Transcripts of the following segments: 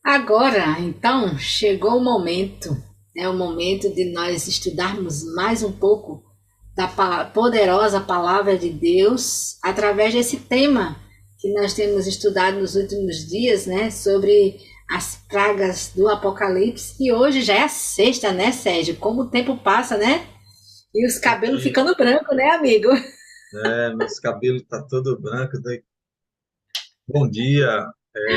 Agora, então, chegou o momento, é o momento de nós estudarmos mais um pouco da poderosa palavra de Deus através desse tema que nós temos estudado nos últimos dias, né, sobre as pragas do Apocalipse. E hoje já é a sexta, né, Sérgio? Como o tempo passa, né? E os Bom cabelos dia. ficando branco, né, amigo? Meus cabelos tá todo branco, né? Bom dia.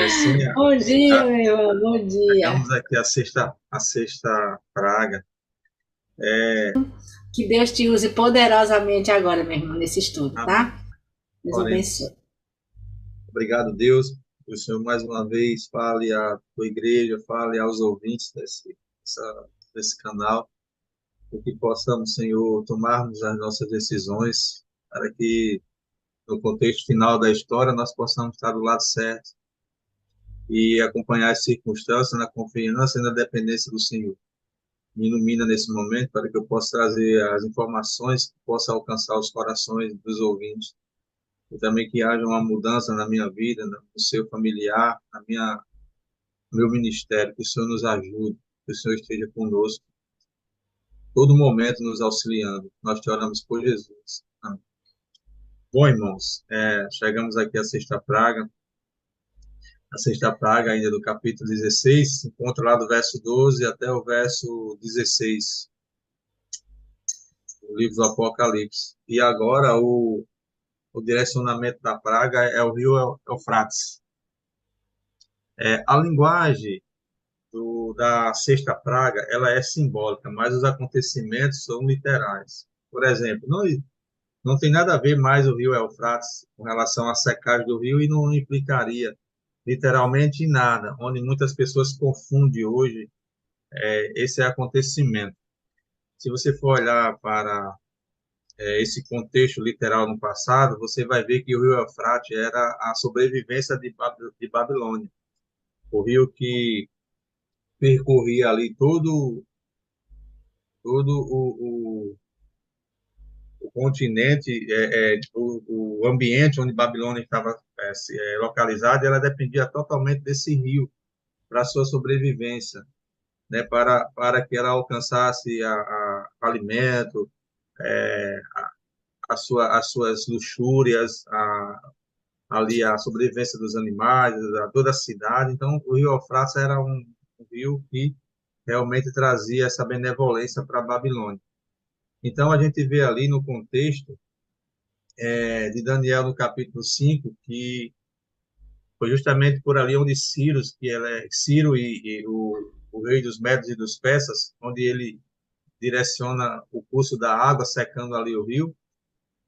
Sim, Bom dia, meu irmão, bom dia. chegamos aqui a sexta praga. Que Deus te use poderosamente agora, meu irmão, nesse estudo, Amém. tá? Deus Oremos. abençoe. Obrigado, Deus, que o Senhor mais uma vez fale à tua igreja, fale aos ouvintes desse canal, para que possamos, Senhor, tomarmos as nossas decisões, para que no contexto final da história nós possamos estar do lado certo e acompanhar as circunstâncias na confiança e na dependência do Senhor. Me ilumina nesse momento para que eu possa trazer as informações que possam alcançar os corações dos ouvintes. E também que haja uma mudança na minha vida, no seu familiar, no meu ministério, que o Senhor nos ajude, que o Senhor esteja conosco, todo momento nos auxiliando. Nós te oramos por Jesus. Amém. Bom, irmãos, chegamos aqui à sexta praga. A sexta praga, ainda do capítulo 16, se encontra lá do verso 12 até o verso 16. O livro do Apocalipse. E agora o direcionamento da praga é o rio Eufrates. A linguagem da sexta praga ela é simbólica, mas os acontecimentos são literais. Por exemplo, não tem nada a ver mais o rio Eufrates com relação à secagem do rio e não implicaria literalmente em nada, onde muitas pessoas confundem hoje esse acontecimento. Se você for olhar para esse contexto literal no passado, você vai ver que o rio Eufrates era a sobrevivência de Babilônia. O rio que percorria ali todo o continente, o ambiente onde Babilônia estava localizada, ela dependia totalmente desse rio para sua sobrevivência, né, para que ela alcançasse alimento, as suas luxúrias, ali a sobrevivência dos animais, a toda a cidade. Então, o rio Eufrates era um rio que realmente trazia essa benevolência para a Babilônia. Então, a gente vê ali no contexto de Daniel, no capítulo 5, que foi justamente por ali onde Ciro e o rei dos Medos e dos Persas, onde ele direciona o curso da água, secando ali o rio,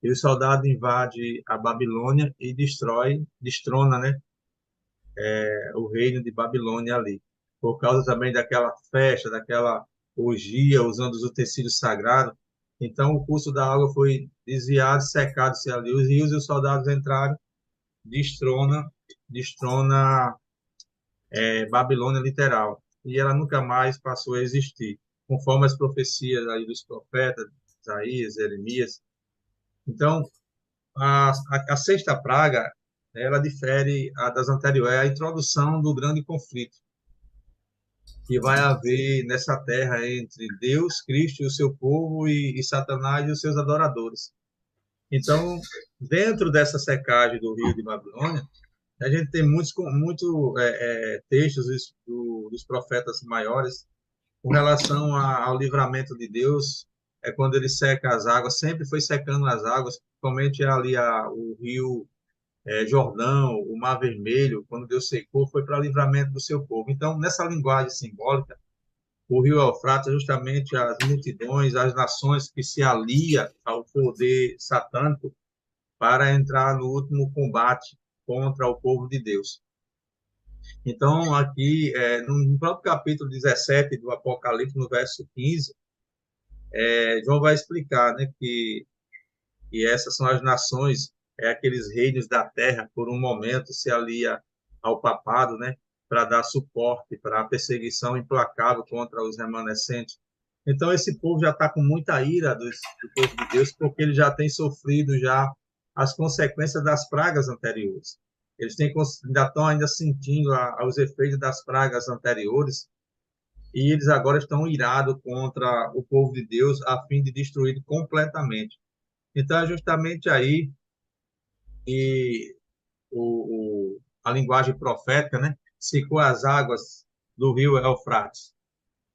e o soldado invade a Babilônia e destrona, né, o reino de Babilônia ali. Por causa também daquela festa, daquela orgia, usando os utensílios sagrados. Então, o curso da água foi desviado, secado-se ali os rios, e os soldados entraram, destrona, destrona Babilônia literal. E ela nunca mais passou a existir, conforme as profecias aí dos profetas, Isaías, Jeremias. Então, a sexta praga, ela difere das anteriores, é a introdução do grande conflito que vai haver nessa terra entre Deus, Cristo e o seu povo e Satanás e os seus adoradores. Então, dentro dessa secagem do rio de Babilônia, a gente tem textos dos profetas maiores com relação ao livramento de Deus, quando ele seca as águas, sempre foi secando as águas, principalmente ali o rio Jordão, o Mar Vermelho, quando Deus secou, foi para livramento do seu povo. Então, nessa linguagem simbólica, o rio Eufrates é justamente as multidões, as nações que se aliam ao poder satânico para entrar no último combate contra o povo de Deus. Então, aqui, no próprio capítulo 17 do Apocalipse, no verso 15, João vai explicar, né, que essas são as nações, aqueles reinos da terra, por um momento se alia ao papado, né, para dar suporte para a perseguição implacável contra os remanescentes. Então, esse povo já está com muita ira do povo de Deus, porque ele já tem sofrido já as consequências das pragas anteriores. Eles ainda estão ainda sentindo os efeitos das pragas anteriores, e eles agora estão irados contra o povo de Deus a fim de destruir completamente. Então, é justamente aí que a linguagem profética, né, secou as águas do rio Eufrates.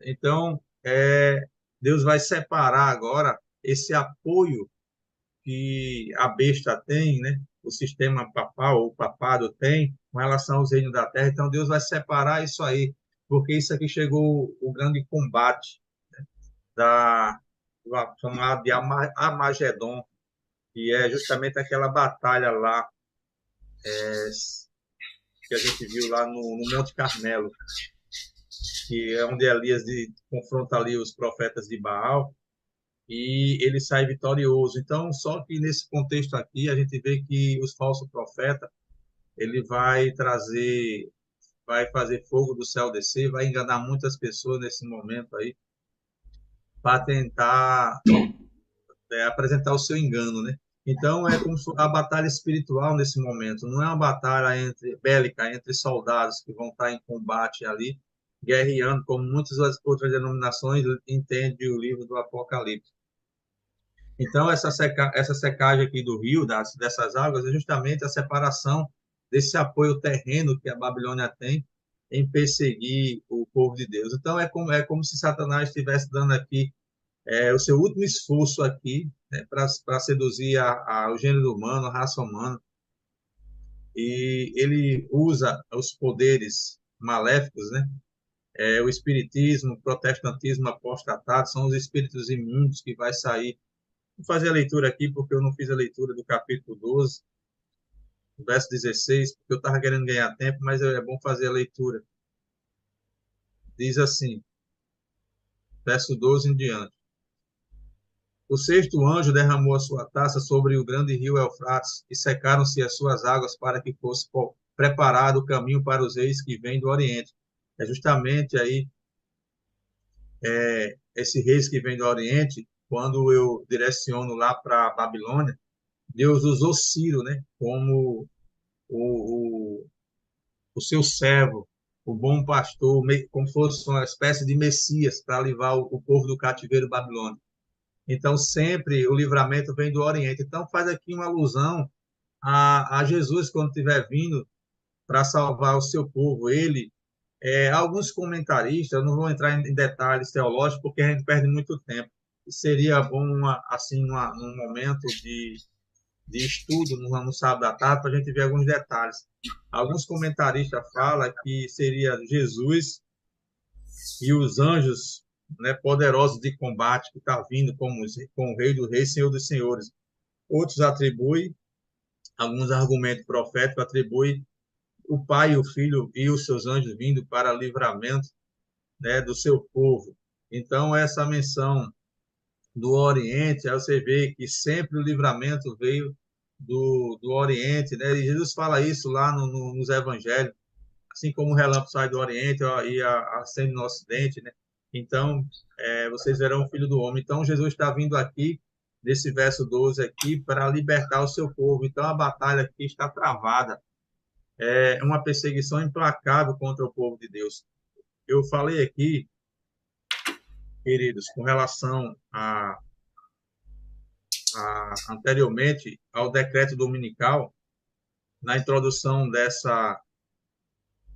Então, Deus vai separar agora esse apoio que a besta tem, né, o sistema papal, o papado tem, com relação aos reinos da terra. Então, Deus vai separar isso aí, porque isso aqui chegou o grande combate da chamado de Amagedon, que é justamente aquela batalha lá que a gente viu lá no Monte Carmelo, que é onde Elias confronta ali os profetas de Baal e ele sai vitorioso. Então, só que nesse contexto aqui, a gente vê que os falsos profetas, ele vai fazer fogo do céu descer, vai enganar muitas pessoas nesse momento aí, para tentar apresentar o seu engano, né? Então, é como a batalha espiritual nesse momento, não é uma batalha bélica entre soldados que vão estar em combate ali, guerreando, como muitas outras denominações entendem o livro do Apocalipse. Então, essa secagem aqui do rio, dessas águas, é justamente a separação desse apoio terreno que a Babilônia tem em perseguir o povo de Deus. Então, é como se Satanás estivesse dando aqui o seu último esforço aqui, né, para seduzir o gênero humano, a raça humana. E ele usa os poderes maléficos, né? O espiritismo, o protestantismo apostatado, são os espíritos imundos que vai sair. Vou fazer a leitura aqui, porque eu não fiz a leitura do capítulo 12, verso 16, porque eu estava querendo ganhar tempo, mas é bom fazer a leitura. Diz assim, verso 12 em diante. O sexto anjo derramou a sua taça sobre o grande rio Eufrates, e secaram-se as suas águas para que fosse preparado o caminho para os reis que vêm do Oriente. É justamente aí, esse reis que vem do Oriente, quando eu direciono lá para a Babilônia, Deus usou Ciro, né, como o, o seu servo, o bom pastor, como fosse uma espécie de Messias para livrar o povo do cativeiro babilônico. Então, sempre o livramento vem do Oriente. Então, faz aqui uma alusão a Jesus, quando estiver vindo para salvar o seu povo. Alguns comentaristas, eu não vou entrar em detalhes teológicos, porque a gente perde muito tempo. Seria bom, assim, num momento de estudo no sábado à tarde, para a gente ver alguns detalhes. Alguns comentaristas falam que seria Jesus e os anjos, né, poderosos de combate que está vindo com o Rei dos Reis, Senhor dos Senhores. Outros atribuem, alguns argumentos proféticos atribuem o Pai, o Filho e os seus anjos vindo para livramento, né, do seu povo. Então, essa menção do Oriente, aí você vê que sempre o livramento veio do Oriente, né? E Jesus fala isso lá nos Evangelhos, assim como o relâmpago sai do Oriente ó, e acende no Ocidente, né? Então, vocês verão o Filho do Homem. Então, Jesus está vindo aqui, nesse verso 12 aqui, para libertar o seu povo. Então, a batalha aqui está travada. É uma perseguição implacável contra o povo de Deus. Eu falei aqui, queridos, com relação anteriormente ao decreto dominical, na introdução dessa,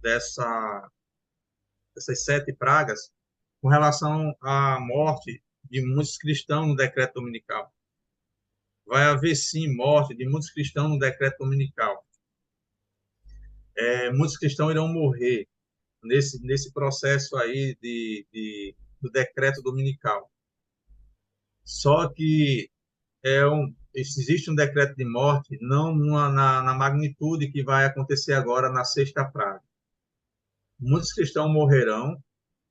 dessas 7 pragas, com relação à morte de muitos cristãos no decreto dominical. Vai haver, sim, morte de muitos cristãos no decreto dominical. Muitos cristãos irão morrer nesse processo aí do decreto dominical. Só que existe um decreto de morte, não na magnitude que vai acontecer agora na sexta praga. Muitos cristãos morrerão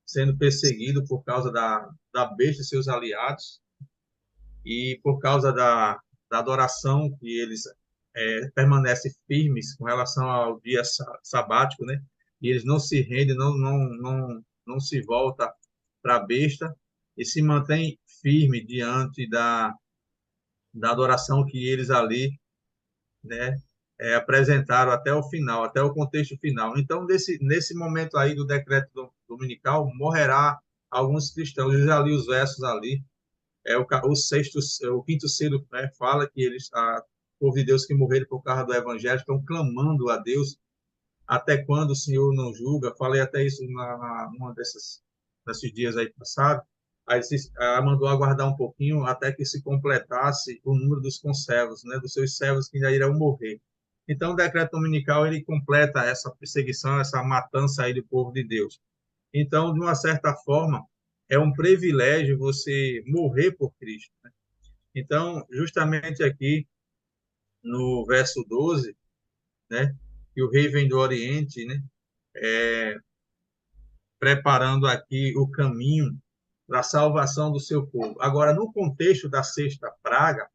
sendo perseguidos por causa da besta e seus aliados, e por causa da adoração que eles permanecem firmes com relação ao dia sabático, né? E eles não se rendem, não se voltam para a besta e se mantêm firmes diante da adoração que eles ali, né, apresentaram até o final, até o contexto final. Então, nesse momento aí do decreto dominical, morrerá alguns cristãos. Eu já li os versos ali. O sexto, o quinto selo, né, fala que eles, o povo de Deus que morreram por causa do evangelho, estão clamando a Deus até quando o Senhor não julga. Falei até isso numa desses dias aí passados. Aí mandou aguardar um pouquinho até que se completasse o número dos conservos, né, dos seus servos que ainda irão morrer. Então, o decreto dominical ele completa essa perseguição, essa matança aí do povo de Deus. Então, de uma certa forma, é um privilégio você morrer por Cristo, né? Então, justamente aqui no verso 12, né, que o rei vem do Oriente, né, preparando aqui o caminho para a salvação do seu povo. Agora, no contexto da sexta praga,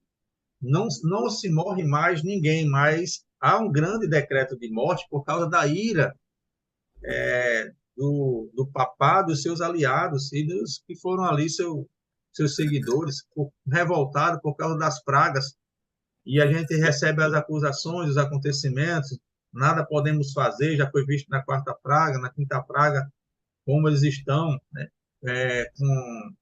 não se morre mais ninguém, mas há um grande decreto de morte por causa da ira do papado, dos seus aliados e dos que foram ali seus seguidores, revoltados por causa das pragas. E a gente recebe as acusações, os acontecimentos, nada podemos fazer, já foi visto na quarta praga, na quinta praga, como eles estão, né, com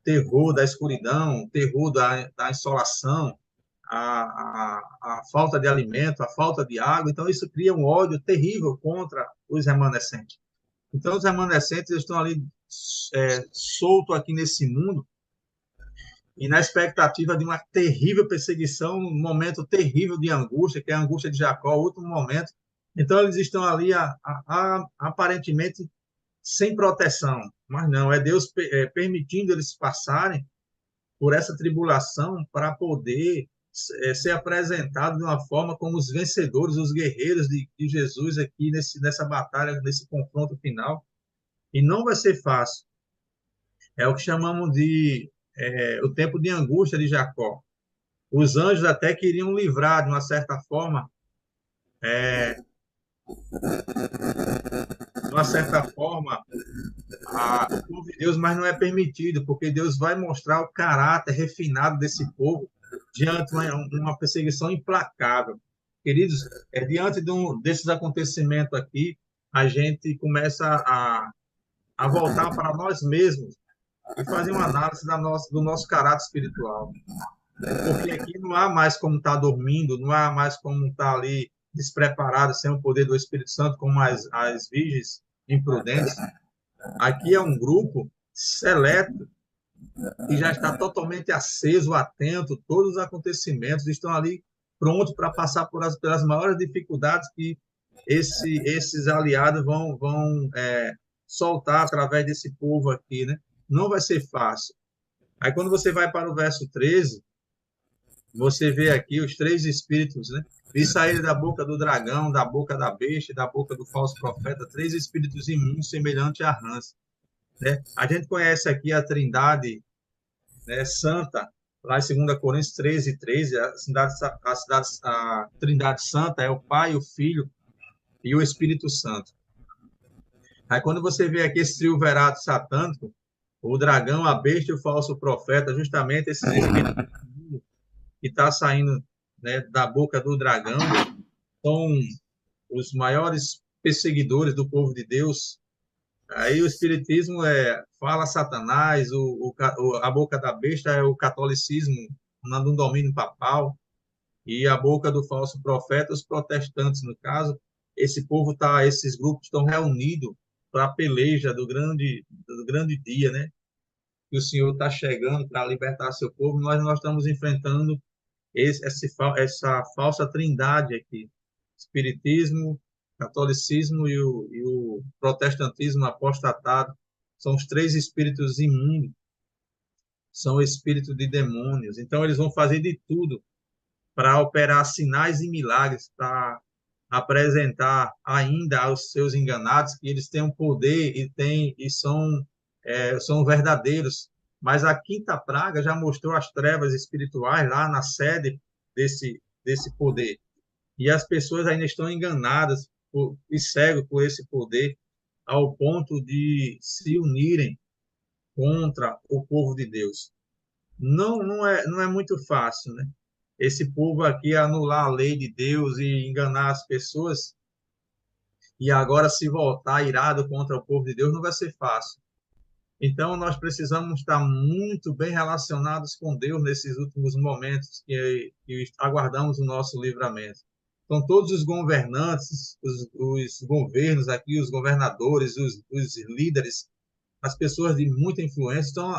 terror da escuridão, terror da insolação, a falta de alimento, a falta de água. Então, isso cria um ódio terrível contra os remanescentes. Então, os remanescentes estão ali soltos aqui nesse mundo e na expectativa de uma terrível perseguição, um momento terrível de angústia, que é a angústia de Jacó, o último momento. Então, eles estão ali aparentemente sem proteção, mas não, é Deus permitindo eles passarem por essa tribulação para poder ser apresentado de uma forma como os vencedores, os guerreiros de Jesus aqui nessa batalha, nesse confronto final. E não vai ser fácil. É o que chamamos de o tempo de angústia de Jacó. Os anjos até queriam livrar, de uma certa forma, o povo de Deus, mas não é permitido, porque Deus vai mostrar o caráter refinado desse povo diante de uma perseguição implacável. Queridos, diante desses acontecimentos aqui, a gente começa a voltar para nós mesmos e fazer uma análise do nosso caráter espiritual. Porque aqui não há mais como estar dormindo, não há mais como estar ali despreparado sem o poder do Espírito Santo, como as virgens imprudentes. Aqui é um grupo seleto que já está totalmente aceso, atento, todos os acontecimentos estão ali prontos para passar pelas maiores dificuldades que esses aliados vão soltar através desse povo aqui, né? Não vai ser fácil. Aí, quando você vai para o verso 13, você vê aqui os três espíritos, né? E saíram da boca do dragão, da boca da besta, da boca do falso profeta, três espíritos imundos semelhantes a rãs, né? A gente conhece aqui a Trindade, né, Santa, lá em 2 Coríntios 13, 13, a Trindade Santa é o Pai, o Filho e o Espírito Santo. Aí quando você vê aqui esse triunvirato satânico, o dragão, a besta e o falso profeta, justamente esses espíritos que está saindo, né, da boca do dragão, são os maiores perseguidores do povo de Deus. Aí o espiritismo fala Satanás, a boca da besta é o catolicismo no domínio papal, e a boca do falso profeta, os protestantes, no caso. Esses grupos estão reunidos para a peleja do grande dia, né? Que o Senhor está chegando para libertar seu povo. Nós estamos enfrentando essa falsa trindade aqui: espiritismo, catolicismo e o protestantismo apostatado. São os três espíritos imundos, são espíritos de demônios. Então, eles vão fazer de tudo para operar sinais e milagres, para apresentar ainda aos seus enganados que eles têm um poder e são verdadeiros. Mas a quinta praga já mostrou as trevas espirituais lá na sede desse poder. E as pessoas ainda estão enganadas e cegas por esse poder, ao ponto de se unirem contra o povo de Deus. Não é muito fácil, né? esse povo aqui anular a lei de Deus e enganar as pessoas, e agora se voltar irado contra o povo de Deus, não vai ser fácil. Então, nós precisamos estar muito bem relacionados com Deus nesses últimos momentos que aguardamos o nosso livramento. Então, todos os governantes, os governos aqui, os governadores, os líderes, as pessoas de muita influência estão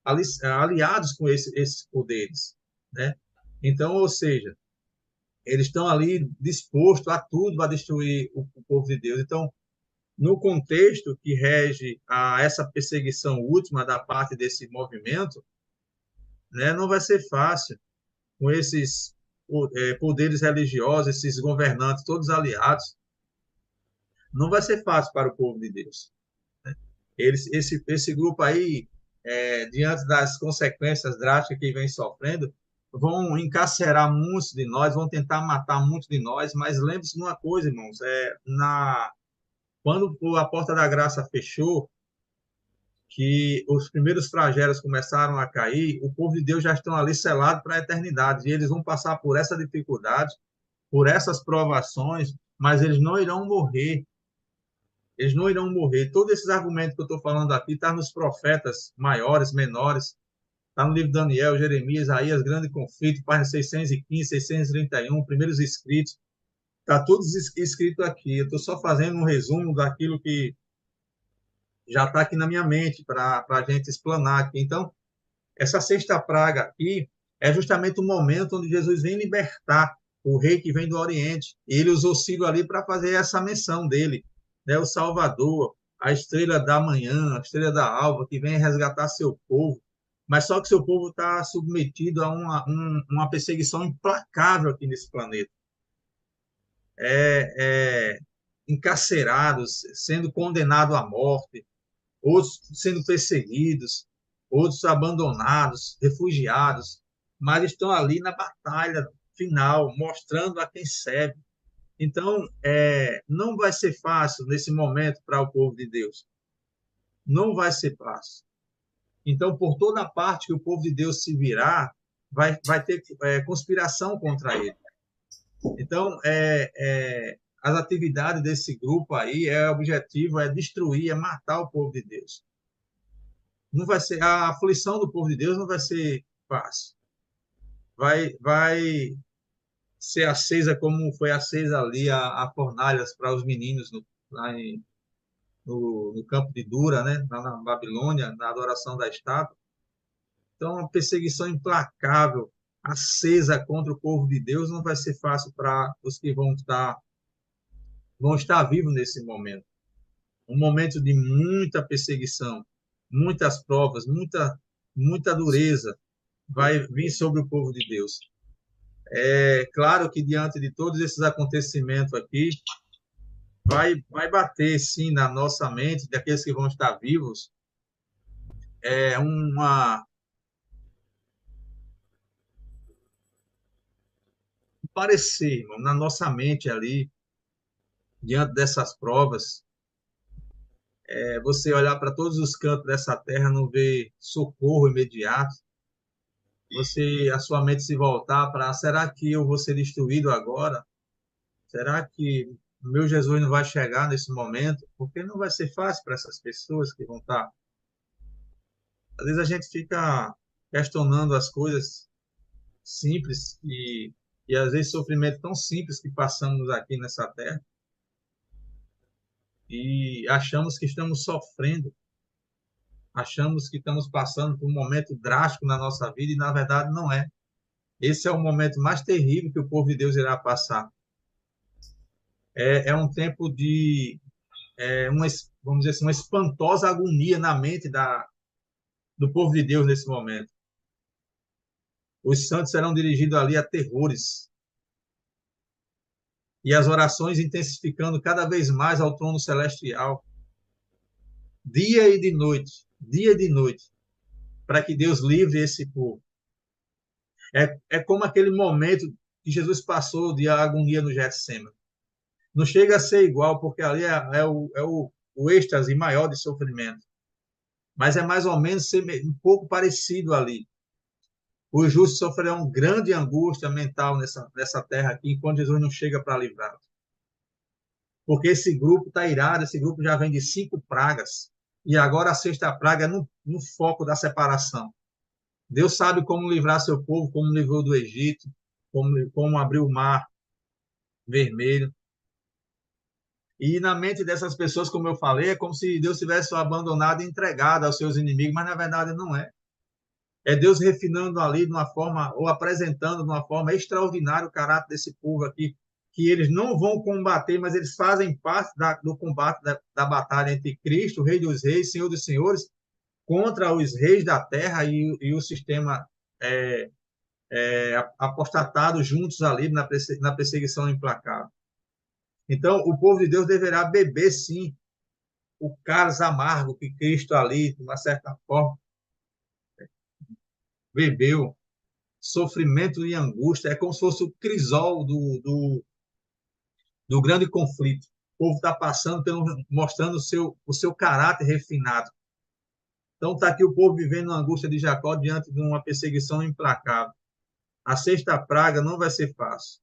aliados com esses poderes, né? Então, ou seja, eles estão ali dispostos a tudo para destruir o povo de Deus. Então, no contexto que rege essa perseguição última da parte desse movimento, né, não vai ser fácil com esses poderes religiosos, esses governantes, todos aliados, não vai ser fácil para o povo de Deus. Né? Esse grupo aí, diante das consequências drásticas que vem sofrendo, vão encarcerar muitos de nós, vão tentar matar muitos de nós, mas lembre-se de uma coisa, irmãos, quando a porta da graça fechou, que os primeiros flagelos começaram a cair, o povo de Deus já estão ali selado para a eternidade, e eles vão passar por essa dificuldade, por essas provações, mas eles não irão morrer. Eles não irão morrer. Todos esses argumentos que eu estou falando aqui estão nos profetas maiores, menores, está no livro de Daniel, Jeremias, Isaías, grande conflito, página 615, 631, primeiros escritos, está tudo escrito aqui. Eu estou só fazendo um resumo daquilo que já está aqui na minha mente para a gente explanar aqui. Então, essa sexta praga aqui é justamente o momento onde Jesus vem libertar o rei que vem do Oriente. E ele usou Ciro ali para fazer essa menção dele, né? O Salvador, a estrela da manhã, a estrela da alva, que vem resgatar seu povo. Mas só que seu povo está submetido a uma perseguição implacável aqui nesse planeta. Encarcerados, sendo condenados à morte, outros sendo perseguidos, outros abandonados, refugiados, mas estão ali na batalha final, mostrando a quem serve. Então, não vai ser fácil nesse momento para o povo de Deus. Não vai ser fácil. Então, por toda parte que o povo de Deus se virar, vai ter conspiração contra ele. Então, as atividades desse grupo aí, o objetivo é destruir, é matar o povo de Deus. Não vai ser, a aflição do povo de Deus não vai ser fácil. Vai ser acesa como foi acesa ali a fornalhas para os meninos lá no campo de Dura, né? Lá na Babilônia, na adoração da estátua. Então, uma perseguição implacável, acesa contra o povo de Deus, não vai ser fácil para os que vão estar vivos nesse momento. Um momento de muita perseguição, muitas provas, muita dureza vai vir sobre o povo de Deus. É claro que diante de todos esses acontecimentos aqui, vai bater sim na nossa mente, daqueles que vão estar vivos, parecer, irmão, na nossa mente ali, diante dessas provas, você olhar para todos os cantos dessa terra, não ver socorro imediato, a sua mente se voltar para, será que eu vou ser destruído agora? Será que o meu Jesus não vai chegar nesse momento? Porque não vai ser fácil para essas pessoas que vão estar. Às vezes a gente fica questionando as coisas simples e às vezes sofrimento tão simples que passamos aqui nessa terra e achamos que estamos sofrendo, achamos que estamos passando por um momento drástico na nossa vida e na verdade não é. Esse é o momento mais terrível que o povo de Deus irá passar. É um tempo de, vamos dizer assim, uma espantosa agonia na mente do povo de Deus nesse momento. Os santos serão dirigidos ali a terrores. E as orações intensificando cada vez mais ao trono celestial. Dia e de noite, para que Deus livre esse povo. É como aquele momento que Jesus passou de agonia no Getsemane. Não chega a ser igual, porque ali é o êxtase maior de sofrimento. Mas é mais ou menos ser um pouco parecido ali. Os justos sofrerão grande angústia mental nessa terra aqui, enquanto Jesus não chega para livrá-los. Porque esse grupo está irado, esse grupo já vem de 5 pragas, e agora a 6ª praga é no foco da separação. Deus sabe como livrar seu povo, como livrou do Egito, como abriu o mar vermelho. E na mente dessas pessoas, como eu falei, é como se Deus tivesse abandonado e entregado aos seus inimigos, mas na verdade não é. É Deus refinando ali de uma forma, ou apresentando de uma forma extraordinária o caráter desse povo aqui, que eles não vão combater, mas eles fazem parte do combate da batalha entre Cristo, Rei dos Reis, Senhor dos Senhores, contra os reis da terra e o sistema apostatado juntos ali na perseguição implacável. Então, o povo de Deus deverá beber, sim, o cálice amargo que Cristo ali, de uma certa forma, bebeu. Sofrimento e angústia, é como se fosse o crisol do grande conflito. O povo está passando, mostrando o seu caráter refinado. Então, está aqui o povo vivendo a angústia de Jacó diante de uma perseguição implacável. A 6ª praga não vai ser fácil,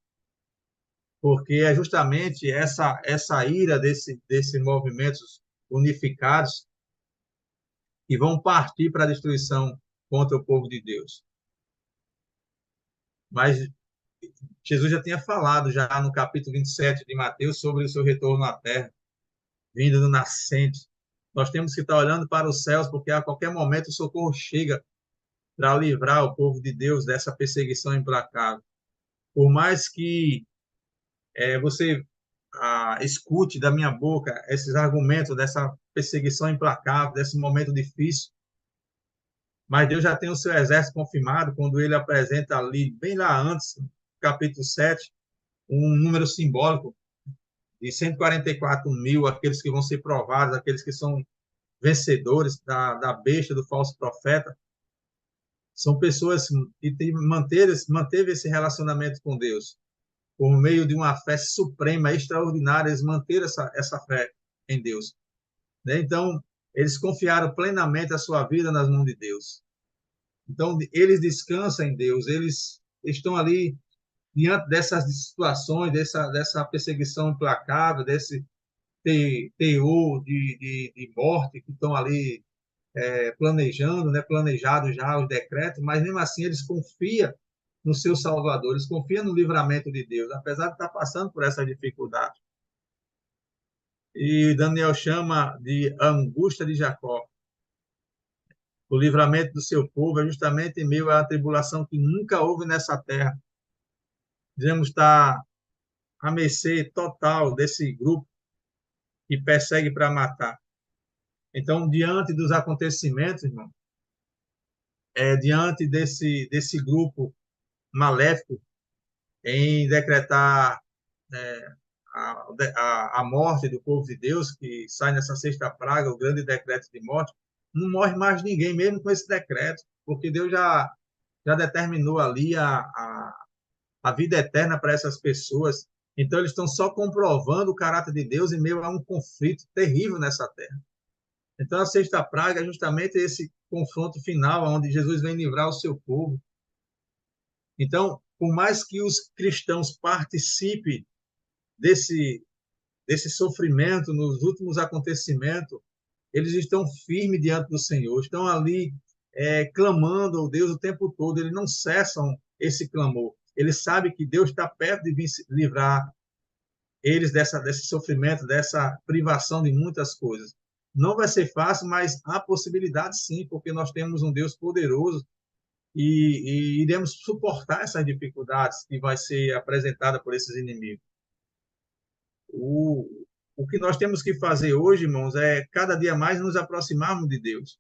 porque é justamente essa ira desses movimentos unificados que vão partir para a destruição contra o povo de Deus. Mas Jesus já tinha falado já no capítulo 27 de Mateus sobre o seu retorno à terra, vindo do nascente. Nós temos que estar olhando para os céus, porque a qualquer momento o socorro chega para livrar o povo de Deus dessa perseguição implacável. Por mais que você escute da minha boca esses argumentos dessa perseguição implacável, desse momento difícil, mas Deus já tem o seu exército confirmado quando ele apresenta ali, bem lá antes, capítulo 7, um número simbólico de 144 mil, aqueles que vão ser provados, aqueles que são vencedores da besta, do falso profeta. São pessoas que manteve esse relacionamento com Deus. Por meio de uma fé suprema, extraordinária, eles manteram essa fé em Deus. Então, eles confiaram plenamente a sua vida nas mãos de Deus. Então, eles descansam em Deus, eles estão ali diante dessas situações, dessa perseguição implacável, desse teor de morte que estão ali planejando, né, planejado já os decretos, mas mesmo assim eles confiam no seu Salvador, eles confiam no livramento de Deus, apesar de estar passando por essa dificuldade. E Daniel chama de angústia de Jacó. O livramento do seu povo é justamente em meio à tribulação que nunca houve nessa terra. Devemos estar à mercê total desse grupo que persegue para matar. Então, diante dos acontecimentos, irmão, diante desse grupo maléfico em decretar a morte do povo de Deus, que sai nessa 6ª praga, o grande decreto de morte, não morre mais ninguém, mesmo com esse decreto, porque Deus já determinou ali a vida eterna para essas pessoas. Então, eles estão só comprovando o caráter de Deus em meio a um conflito terrível nessa terra. Então, a 6ª praga é justamente esse confronto final, onde Jesus vem livrar o seu povo. Então, por mais que os cristãos participem desse sofrimento nos últimos acontecimentos, eles estão firmes diante do Senhor, estão ali clamando ao Deus o tempo todo, eles não cessam esse clamor. Eles sabem que Deus está perto de vir livrar eles desse sofrimento, dessa privação de muitas coisas. Não vai ser fácil, mas há possibilidade sim, porque nós temos um Deus poderoso e iremos suportar essas dificuldades que vai ser apresentada por esses inimigos. O que nós temos que fazer hoje, irmãos, é cada dia mais nos aproximarmos de Deus,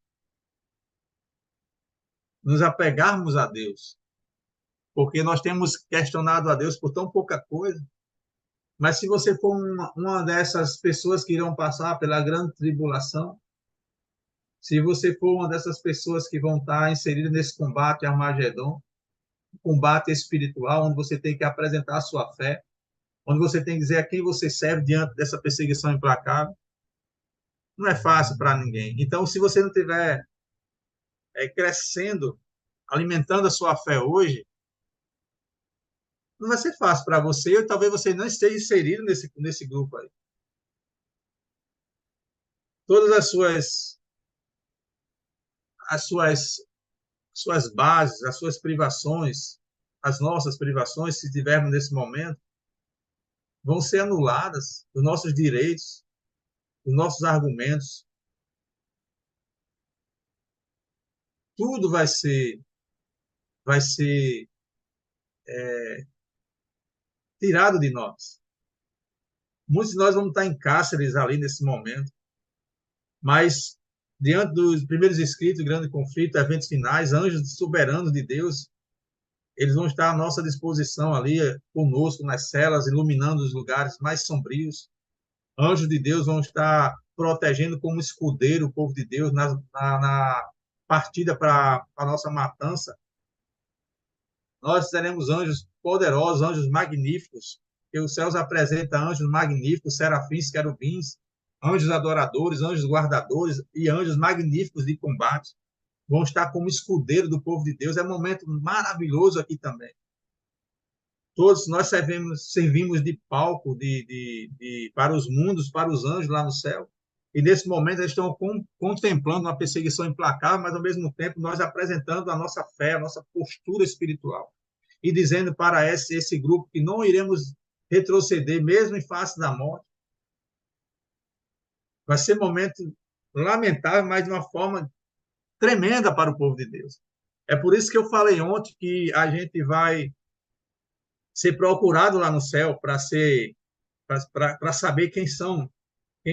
nos apegarmos a Deus, porque nós temos questionado a Deus por tão pouca coisa. Mas se você for uma dessas pessoas que irão passar pela grande tribulação, se você for uma dessas pessoas que vão estar inseridas nesse combate Armagedon, combate espiritual, onde você tem que apresentar a sua fé, onde você tem que dizer a quem você serve diante dessa perseguição implacável, não é fácil para ninguém. Então, se você não estiver crescendo alimentando a sua fé hoje, não vai ser fácil para você, ou talvez você não esteja inserido nesse grupo aí. Todas as suas bases, as suas privações, as nossas privações, se tivermos nesse momento, vão ser anuladas, os nossos direitos, os nossos argumentos, tudo vai ser tirado de nós. Muitos de nós vamos estar em cárceres ali nesse momento, mas diante dos primeiros escritos, grande conflito, eventos finais, anjos soberanos de Deus, eles vão estar à nossa disposição ali, conosco, nas celas, iluminando os lugares mais sombrios. Anjos de Deus vão estar protegendo como escudeiro o povo de Deus na partida para a nossa matança. Nós teremos anjos poderosos, anjos magníficos, que os céus apresentam anjos magníficos, serafins, querubins, anjos adoradores, anjos guardadores e anjos magníficos de combate. Vão estar como escudeiro do povo de Deus. É um momento maravilhoso aqui também. Todos nós servimos de palco para os mundos, para os anjos lá no céu. E nesse momento eles estão contemplando uma perseguição implacável, mas ao mesmo tempo nós apresentando a nossa fé, a nossa postura espiritual. E dizendo para esse grupo que não iremos retroceder, mesmo em face da morte. Vai ser um momento lamentável, mas de uma forma tremenda para o povo de Deus. É por isso que eu falei ontem que a gente vai ser procurado lá no céu para saber quem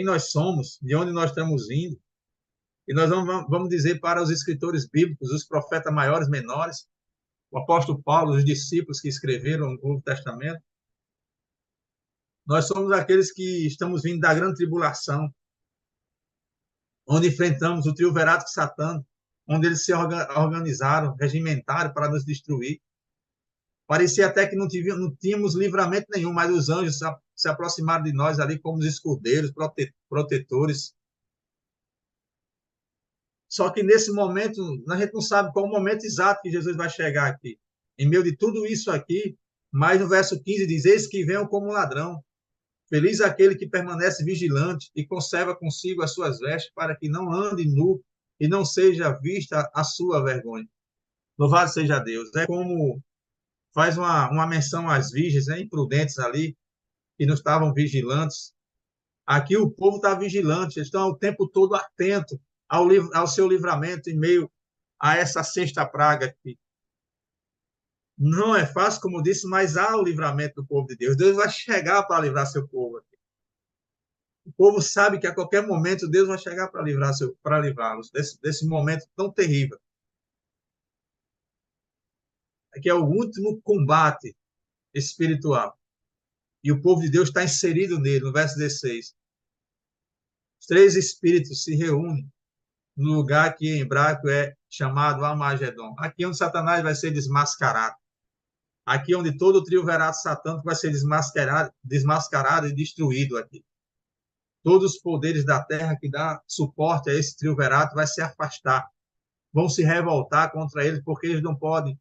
nós somos, de onde nós estamos indo. E nós vamos dizer para os escritores bíblicos, os profetas maiores, menores, o apóstolo Paulo, os discípulos que escreveram o Novo Testamento, nós somos aqueles que estamos vindo da grande tribulação, onde enfrentamos o triunvirato satânico, onde eles se organizaram, regimentaram para nos destruir. Parecia até que não tínhamos livramento nenhum, mas os anjos se aproximaram de nós ali como os escudeiros, protetores. Só que nesse momento, a gente não sabe qual o momento exato que Jesus vai chegar aqui. Em meio de tudo isso aqui, mas no verso 15 diz: eis que venham como ladrão. Feliz aquele que permanece vigilante e conserva consigo as suas vestes, para que não ande nu e não seja vista a sua vergonha. Louvado seja Deus. É como faz uma menção às virgens, né, imprudentes ali, que não estavam vigilantes. Aqui o povo está vigilante, eles estão o tempo todo atento ao seu livramento em meio a essa sexta praga aqui. Não é fácil, como disse, mas há o livramento do povo de Deus. Deus vai chegar para livrar seu povo aqui. O povo sabe que a qualquer momento Deus vai chegar para livrá-los desse momento tão terrível. Que é o último combate espiritual. E o povo de Deus está inserido nele, no verso 16. Os três espíritos se reúnem no lugar que em hebraico é chamado Armagedon. Aqui onde Satanás vai ser desmascarado. Aqui onde todo o triunvirato satânico vai ser desmascarado e destruído aqui. Todos os poderes da terra que dá suporte a esse triunvirato vai se afastar. Vão se revoltar contra eles porque eles não podem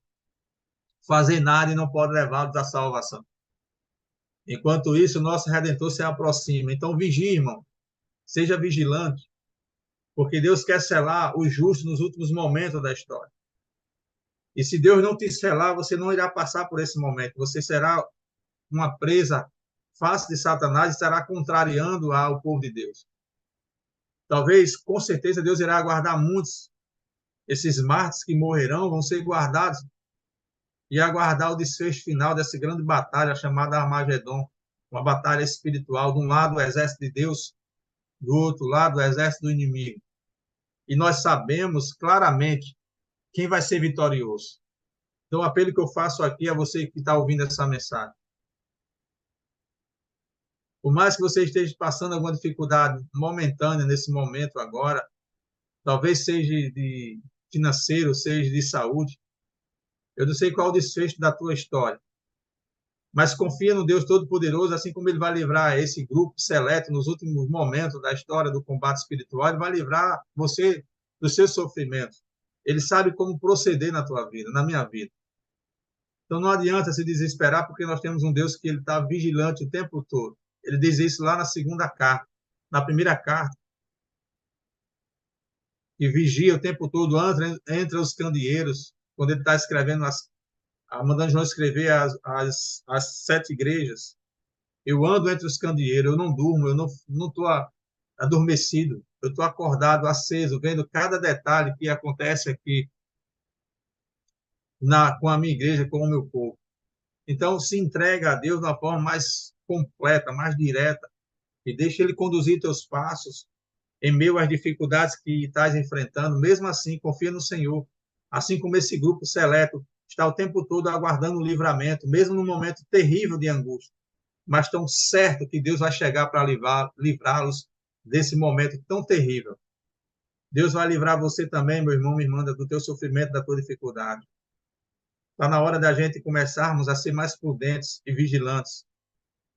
fazer nada e não podem levá-los à salvação. Enquanto isso, o nosso Redentor se aproxima. Então, vigie, irmão. Seja vigilante. Porque Deus quer selar os justos nos últimos momentos da história. E se Deus não te selar, você não irá passar por esse momento. Você será uma presa fácil de Satanás e estará contrariando ao povo de Deus. Talvez, com certeza, Deus irá guardar muitos. Esses mártires que morrerão vão ser guardados e aguardar o desfecho final dessa grande batalha chamada Armagedon, uma batalha espiritual. De um lado, o exército de Deus, do outro lado, o exército do inimigo. E nós sabemos claramente quem vai ser vitorioso. Então, o apelo que eu faço aqui a você que está ouvindo essa mensagem. Por mais que você esteja passando alguma dificuldade momentânea nesse momento agora, talvez seja de financeiro, seja de saúde, eu não sei qual é o desfecho da tua história, mas confia no Deus Todo-Poderoso, assim como Ele vai livrar esse grupo seleto nos últimos momentos da história do combate espiritual, Ele vai livrar você do seu sofrimento. Ele sabe como proceder na tua vida, na minha vida. Então não adianta se desesperar, porque nós temos um Deus que ele está vigilante o tempo todo. Ele diz isso lá na segunda carta. Na primeira carta, que vigia o tempo todo entre os candeeiros, quando ele está escrevendo, mandando João escrever as 7 igrejas. Eu ando entre os candeeiros, eu não durmo, eu não estou adormecido, eu estou acordado, aceso, vendo cada detalhe que acontece aqui com a minha igreja, com o meu povo. Então, se entrega a Deus de uma forma mais completa, mais direta, e deixa Ele conduzir teus passos em meio às dificuldades que estás enfrentando. Mesmo assim, confia no Senhor. Assim como esse grupo seleto está o tempo todo aguardando o livramento, mesmo no momento terrível de angústia, mas estão certos que Deus vai chegar para livrá-los desse momento tão terrível. Deus vai livrar você também, meu irmão, minha irmã, do teu sofrimento, da tua dificuldade. Está na hora da gente começarmos a ser mais prudentes e vigilantes,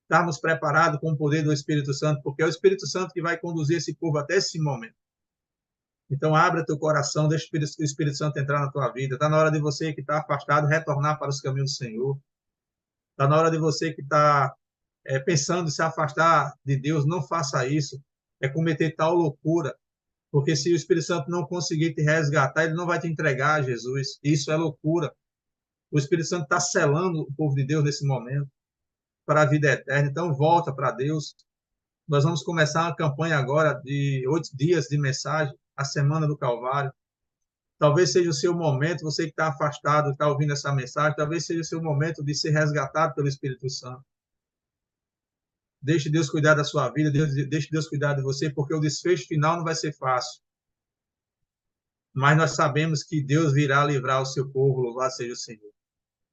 estarmos preparados com o poder do Espírito Santo, porque é o Espírito Santo que vai conduzir esse povo até esse momento. Então, abra teu coração, deixa o Espírito Santo entrar na tua vida. Está na hora de você que está afastado retornar para os caminhos do Senhor. Está na hora de você que está pensando em se afastar de Deus, não faça isso. É cometer tal loucura, porque se o Espírito Santo não conseguir te resgatar, ele não vai te entregar a Jesus. Isso é loucura. O Espírito Santo está selando o povo de Deus nesse momento para a vida eterna. Então, volta para Deus. Nós vamos começar uma campanha agora de 8 dias de mensagem, a Semana do Calvário. Talvez seja o seu momento, você que está afastado, está ouvindo essa mensagem, talvez seja o seu momento de ser resgatado pelo Espírito Santo. Deixe Deus cuidar da sua vida, deixe Deus cuidar de você, porque o desfecho final não vai ser fácil. Mas nós sabemos que Deus virá livrar o seu povo, louvado seja o Senhor.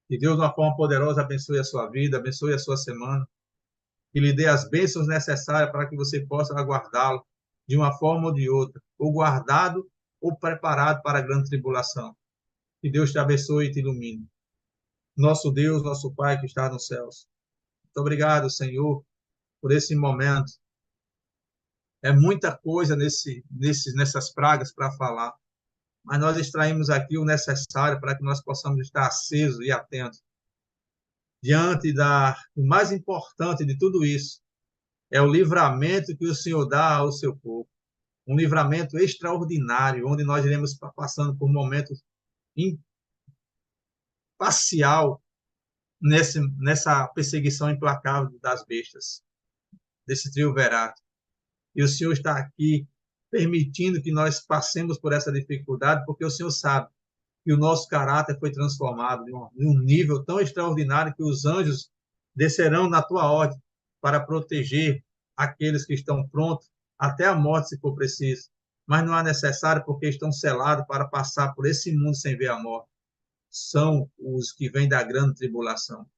Que Deus, de uma forma poderosa, abençoe a sua vida, abençoe a sua semana, que lhe dê as bênçãos necessárias para que você possa aguardá-lo de uma forma ou de outra, ou guardado ou preparado para a grande tribulação. Que Deus te abençoe e te ilumine. Nosso Deus, nosso Pai que está nos céus. Muito obrigado, Senhor, por esse momento. É muita coisa nessas pragas para falar, mas nós extraímos aqui o necessário para que nós possamos estar acesos e atentos. Diante o mais importante de tudo isso, é o livramento que o Senhor dá ao seu povo. Um livramento extraordinário, onde nós iremos passando por momentos parcial nessa perseguição implacável das bestas, desse triunvirato. E o Senhor está aqui permitindo que nós passemos por essa dificuldade, porque o Senhor sabe que o nosso caráter foi transformado de um nível tão extraordinário que os anjos descerão na tua ordem para proteger aqueles que estão prontos até a morte, se for preciso. Mas não é necessário, porque estão selados para passar por esse mundo sem ver a morte. São os que vêm da grande tribulação.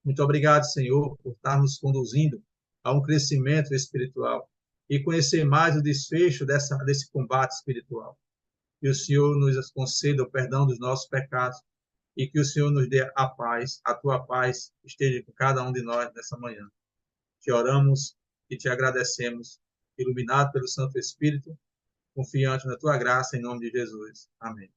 Muito obrigado, Senhor, por estar nos conduzindo a um crescimento espiritual e conhecer mais o desfecho desse combate espiritual. Que o Senhor nos conceda o perdão dos nossos pecados e que o Senhor nos dê a paz, a tua paz esteja com cada um de nós nessa manhã. Te oramos e te agradecemos, iluminado pelo Santo Espírito, confiante na tua graça, em nome de Jesus. Amém.